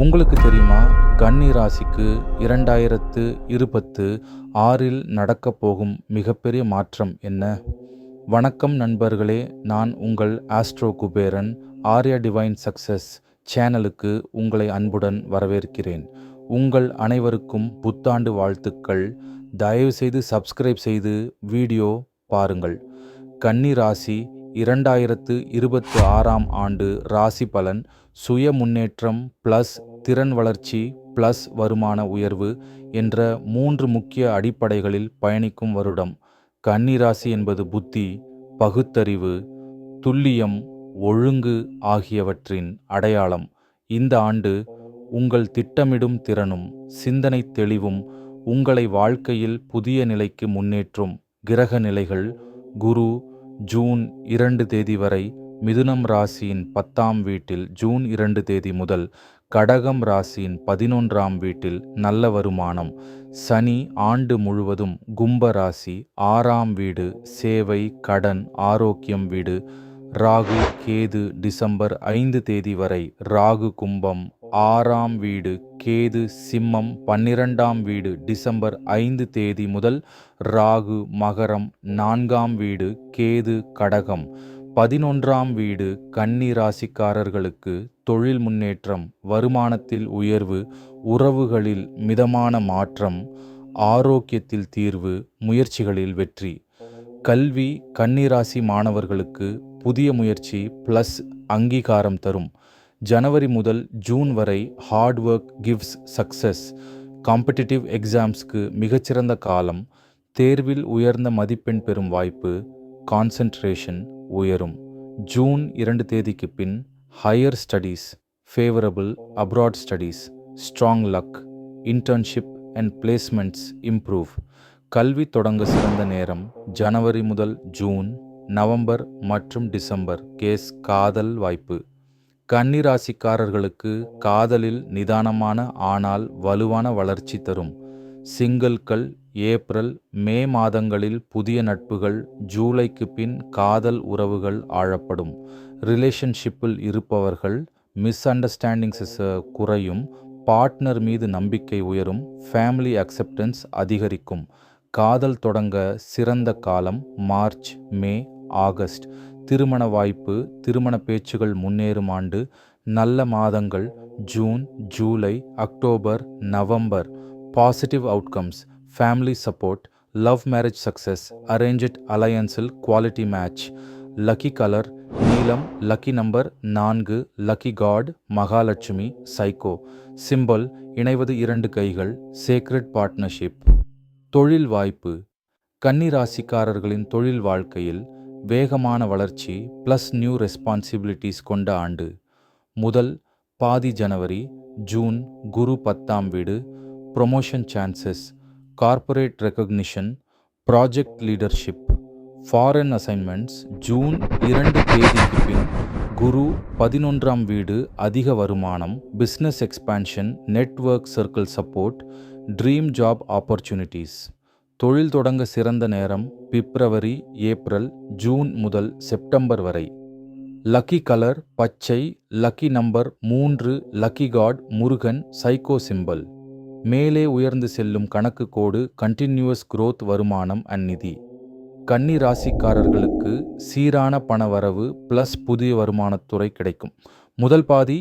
உங்களுக்கு தெரியுமா? கன்னி ராசிக்கு 2026இல் நடக்கப் போகும் மிகப்பெரிய மாற்றம் என்ன? வணக்கம் நண்பர்களே, நான் உங்கள் astro Kuberan. Arya divine success சேனலுக்கு உங்களை அன்புடன் வரவேற்கிறேன். உங்கள் அனைவருக்கும் புத்தாண்டு வாழ்த்துக்கள். தயவுசெய்து சப்ஸ்கிரைப் செய்து வீடியோ பாருங்கள். கன்னி ராசி 2026ஆம் ஆண்டு ராசி பலன்: சுய முன்னேற்றம் ப்ளஸ் திறன் வளர்ச்சி ப்ளஸ் வருமான உயர்வு என்ற 3 முக்கிய அடிப்படைகளில் பயணிக்கும் வருடம். கன்னி ராசி என்பது புத்தி, பகுத்தறிவு, துல்லியம், ஒழுங்கு ஆகியவற்றின் அடையாளம். இந்த ஆண்டு உங்கள் திட்டமிடும் திறனும் சிந்தனை தெளிவும் உங்களை வாழ்க்கையில் புதிய நிலைக்கு முன்னேற்றும். கிரக நிலைகள்: குரு ஜூன் 2 தேதி வரை மிதுனம் ராசியின் 10ஆம் வீட்டில், ஜூன் 2 தேதி முதல் கடகம் ராசியின் 11ஆம் வீட்டில் நல்ல வருமானம். சனி ஆண்டு முழுவதும் கும்ப ராசி 6ஆம் வீடு, சேவை, கடன், ஆரோக்கியம் வீடு. ராகு கேது டிசம்பர் 5 தேதி வரை ராகு கும்பம் 6ஆம் வீடு, கேது சிம்மம் 12ஆம் வீடு, டிசம்பர் 5 தேதி முதல் ராகு மகரம் 4ஆம் வீடு, கேது கடகம் 11ஆம் வீடு. கன்னி ராசிக்காரர்களுக்கு தொழில் முன்னேற்றம், வருமானத்தில் உயர்வு, உறவுகளில் மிதமான மாற்றம், ஆரோக்கியத்தில் தீர்வு, முயற்சிகளில் வெற்றி. கல்வி: கன்னிராசி மாணவர்களுக்கு புதிய முயற்சி ப்ளஸ் அங்கீகாரம் தரும். ஜனவரி முதல் ஜூன் வரை hard work gives success. Competitive எக்ஸாம்ஸ்க்கு மிகச்சிறந்த காலம். தேர்வில் உயர்ந்த மதிப்பெண் பெறும் வாய்ப்பு. கான்சன்ட்ரேஷன் உயரும். ஜூன் 2 தேதிக்கு பின் higher studies favourable. Abroad studies strong luck. Internship and placements improve. கல்வி தொடங்க சிறந்த நேரம் ஜனவரி முதல் ஜூன், நவம்பர் மற்றும் டிசம்பர். கேஸ் காதல் வாய்ப்பு. கன்னி ராசிக்காரர்களுக்கு காதலில் நிதானமான ஆனால் வலுவான வளர்ச்சி தரும். சிங்கிள்கள் ஏப்ரல் மே மாதங்களில் புதிய நட்புகள். ஜூலைக்கு பின் காதல் உறவுகள் ஆழப்படும். ரிலேஷன்ஷிப்பில் இருப்பவர்கள் மிஸ் அண்டர்ஸ்டாண்டிங்ஸ் குறையும். பார்ட்னர் மீது நம்பிக்கை உயரும். ஃபேமிலி அக்செப்டன்ஸ் அதிகரிக்கும். காதல் தொடங்க சிறந்த காலம் மார்ச், மே, ஆகஸ்ட். திருமண வாய்ப்பு, திருமண பேச்சுகள் முன்னேறும் ஆண்டு. நல்ல மாதங்கள் June, July, October, November. Positive outcomes: family support, love marriage success, arranged அலையன்ஸில் குவாலிட்டி மேட்ச். லக்கி கலர் நீலம். Lucky number 4. Lucky god Mahalakshmi. Psycho symbol இணைவது 2 கைகள். Sacred partnership. தொழில் வாய்ப்பு: கன்னி ராசிக்காரர்களின் தொழில் வாழ்க்கையில் வேகமான வளர்ச்சி ப்ளஸ் நியூ ரெஸ்பான்சிபிலிட்டிஸ் கொண்ட ஆண்டு. முதல் பாதி ஜனவரி ஜூன் குரு 10ஆம் வீடு. Promotion chances, corporate recognition, project leadership, foreign assignments. June 2 தேதிக்கு பின் குரு 11ஆம் வீடு. அதிக வருமானம், business expansion, network circle support, dream job opportunities. தொழில் தொடங்க சிறந்த நேரம் பிப்ரவரி, ஏப்ரல், ஜூன் முதல் செப்டம்பர் வரை. லக்கி கலர் பச்சை. Lucky number 3. Lucky god Murugan. Psycho symbol. மேலே உயர்ந்து செல்லும் கணக்கு கோடு. கண்டினியூவஸ் growth, வருமானம் அண்ட் நிதி. கன்னி ராசிக்காரர்களுக்கு சீரான பண வரவு ப்ளஸ் புதிய வருமானத்துறை கிடைக்கும். முதல் பாதி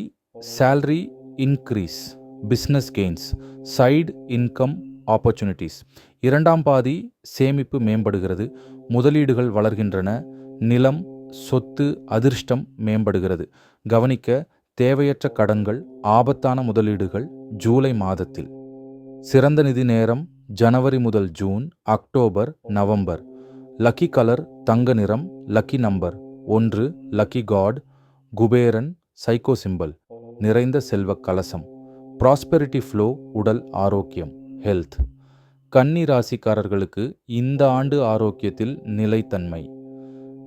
salary increase, business gains, side income opportunities. இரண்டாம் பாதி சேமிப்பு மேம்படுகிறது, முதலீடுகள் வளர்கின்றன, நிலம், சொத்து, அதிர்ஷ்டம் மேம்படுகிறது. கவனிக்க: தேவையற்ற கடன்கள், ஆபத்தான முதலீடுகள். ஜூலை மாதத்தில் சிறந்த நிதி நேரம் ஜனவரி முதல் June, October, November. Lucky colour தங்க நிறம். Lucky number 1. Lucky god Kuberan. Psycho symbol. நிறைந்த செல்வ கலசம். Prosperity flow. உடல் ஆரோக்கியம் ஹெல்த். கன்னி ராசிக்காரர்களுக்கு இந்த ஆண்டு ஆரோக்கியத்தில் நிலைத்தன்மை.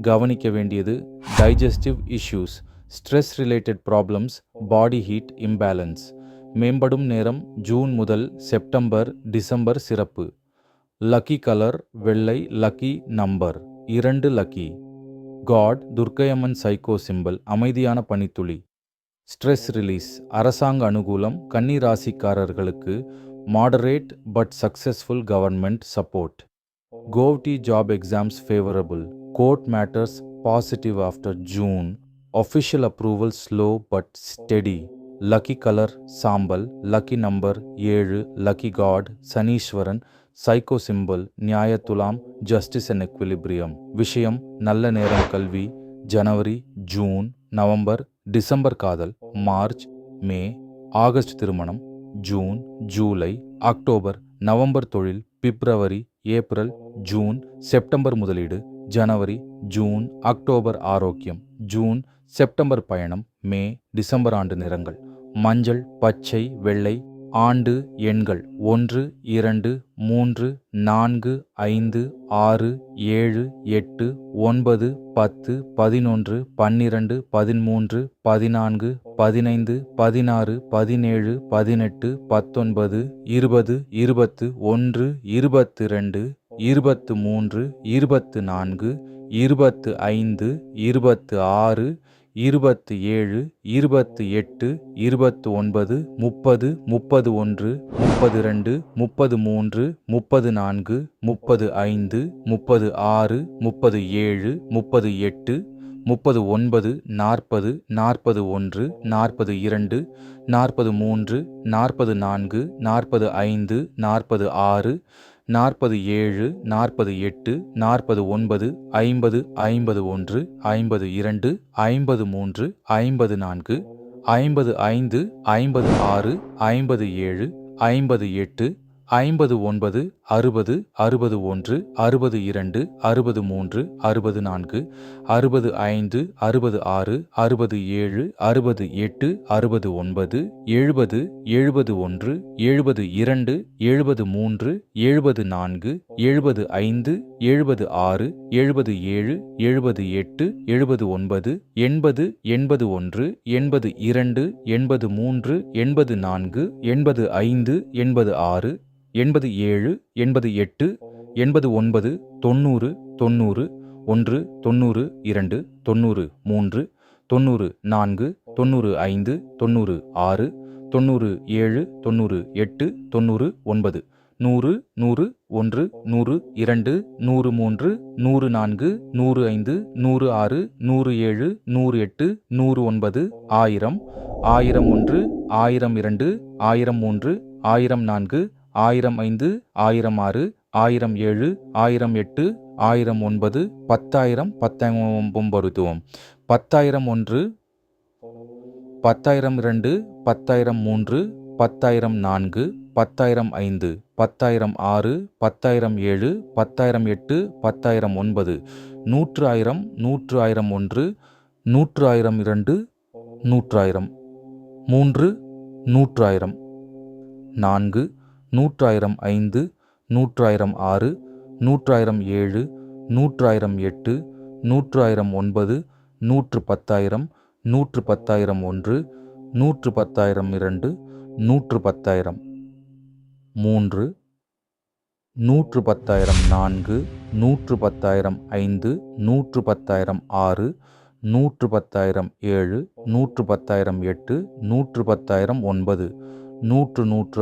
கவனிக்க வேண்டியது: digestive issues, stress related problems, body heat imbalance. மேம்படும் நேரம் ஜூன் முதல் செப்டம்பர், டிசம்பர். சிறப்பு: லக்கி கலர் வெள்ளை. Lucky number 2. Lucky god Durgaiamman. Psycho symbol. அமைதியான பனித்துளி. ஸ்ட்ரெஸ் ரிலீஸ் அரசாங்க அனுகூலம் கன்னி ராசிக்காரர்களுக்கு. Moderate but successful government support. Govt job exams favourable. Court matters positive after June. Official approval slow but steady. Lucky colour சாம்பல். Lucky number 7. Lucky god Saneeswaran. Psycho simple நியாயத்துலாம் justice and எக்விலிபிரியம். விஷயம் நல்ல நேரம் கல்வி. ஜனவரி, ஜூன், நவம்பர், டிசம்பர் காதல். March, மே, August திருமணம். June, July, October, November தொழில். பிப்ரவரி, April, June, September முதலீடு. ஜனவரி, ஜூன், அக்டோபர் ஆரோக்கியம். ஜூன், செப்டம்பர் பயணம். மே, டிசம்பர் ஆண்டு நிறங்கள் மஞ்சள், பச்சை, வெள்ளை. ஆண்டு எண்கள் 1, 2, 3, 4, 5, 6, 7, 8, 9, 10, 11, 12, 13, 14, 15, 16, 17, 18, 19, 20, 21, 22, 23, 24, 25, 26, 27, 28, 29, 30, 31, 32, 33, 34, 35, 36, 37, 38, 39, 40, 41, 42, 43, 44, 45, 46, 47, 48, 49, 50, 51, 52, 53, 54, 55, 56, 57, 58, 59, 60, 61, 62, 63, 64, 65, 66, 67, 68, 69, 70, 71, 72, 73, 74, 75, 76, 77, 78, 79, 80, 81, 82, 83, 84, 85, 86, 87, 88, 89, 90, 90, 1, 90, 2, 90, 3, 94, 95, 96, 97, 98, 99, 100, 100, 1, 100, 2, 103, 104, 105, 106, 107, 108, 109, 1000, 1001, 1002, 1003, 1004, 1005, 1006, 1007, 1008, 1009, 10,000, 10,000 10,001, 10,002, 10,003, 10,004, 10,005, 10,006, 10,007, 10,008, 10,009, 100,000, 100,001, 100,002, 100,000, 3, 100,000, 4, 100,005, 100,006, 100,007, 100,008, 100,009, 110,000, 110,001, 110,002, 110,000, 3, 110,004, 110,005, 110,006, 110,007, 110,008, 110,009, 100,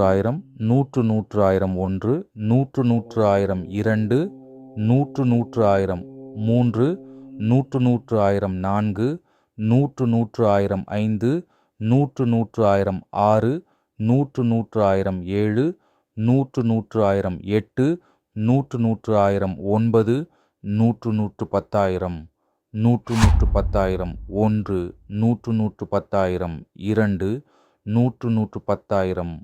100,000, 100, 100,001, 100, 100,002, 100, 100,000, 3, 100, 100,004, 100, 100,005, 100, 100,006, 100, 100,007, 100, 100,008, 100, 100,009, 100, 110,000, 100, 110,000, 1, 100, 110,000, 2, 100, 110,000, 3, 100, 110,000,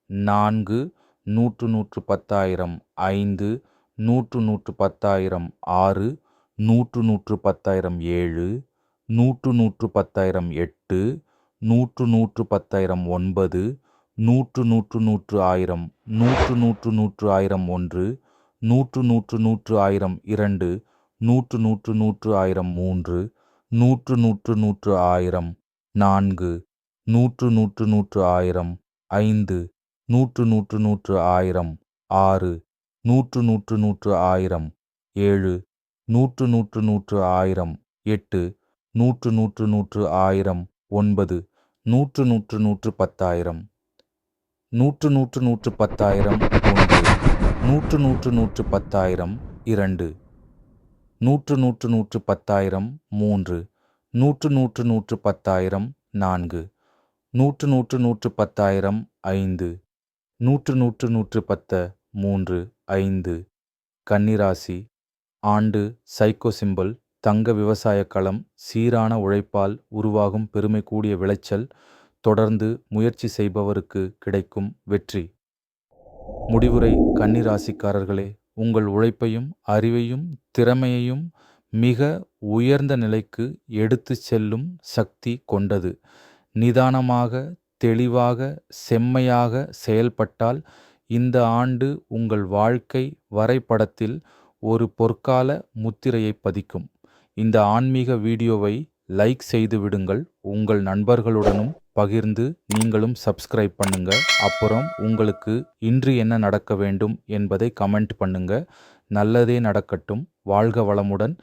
4, 100, 110,000, 5, 100, 110,000, 6, 100, 110,000, 7, 100, 110,000, 8, 100, 110,000, 9, 100, 100, 100,000, 100, 100, 100,000, 1, 100, 100, 100,000, 2, 100, 100, 100,000, 3, 100, 100, 100,000, 4, 100, 100, 100,000, 5, 100, 100, 100,000, 6, 100, 100, 100,000, 7, 100, 100, 100,000, 8, நூற்று நூற்று நூற்று ஆயிரம் 9, நூற்று நூற்று நூற்று 10,000, நூற்று நூற்று நூற்று 10,000 1, நூற்று நூற்று நூற்று 10,000 2, நூற்று நூற்று நூற்று 10,000 3, நூற்று நூற்று நூற்று 10,000 4, நூற்று நூற்று நூற்று 10,000 5, நூற்று நூற்று நூற்று 10 3 5. கன்னிராசி. ஆண்டு சைக்கோ சிம்பல் தங்க விவசாய களம் சீரான உழைப்பால் உருவாகும் பெருமை கூடிய விளைச்சல் தொடர்ந்து முயற்சி செய்பவருக்கு கிடைக்கும் வெற்றி. முடிவுரை கன்னிராசிக்காரர்களே, உங்கள் உழைப்பையும் அறிவையும் திறமையையும் மிக உயர்ந்த நிலைக்கு எடுத்துச் செல்லும் சக்தி கொண்டது. நிதானமாக, தெளிவாக, செம்மையாக செயல்பட்டால் இந்த ஆண்டு உங்கள் வாழ்க்கை வரைபடத்தில் ஒரு பொற்கால முத்திரையை பதிக்கும். இந்த ஆன்மீக வீடியோவை லைக் செய்து விடுங்கள். உங்கள் நண்பர்களுடனும் பகிர்ந்து நீங்களும் சப்ஸ்கிரைப் பண்ணுங்க. அப்புறம் உங்களுக்கு இன்று என்ன நடக்க வேண்டும் என்பதை கமெண்ட் பண்ணுங்க. நல்லதே நடக்கட்டும். வாழ்க வளமுடன்.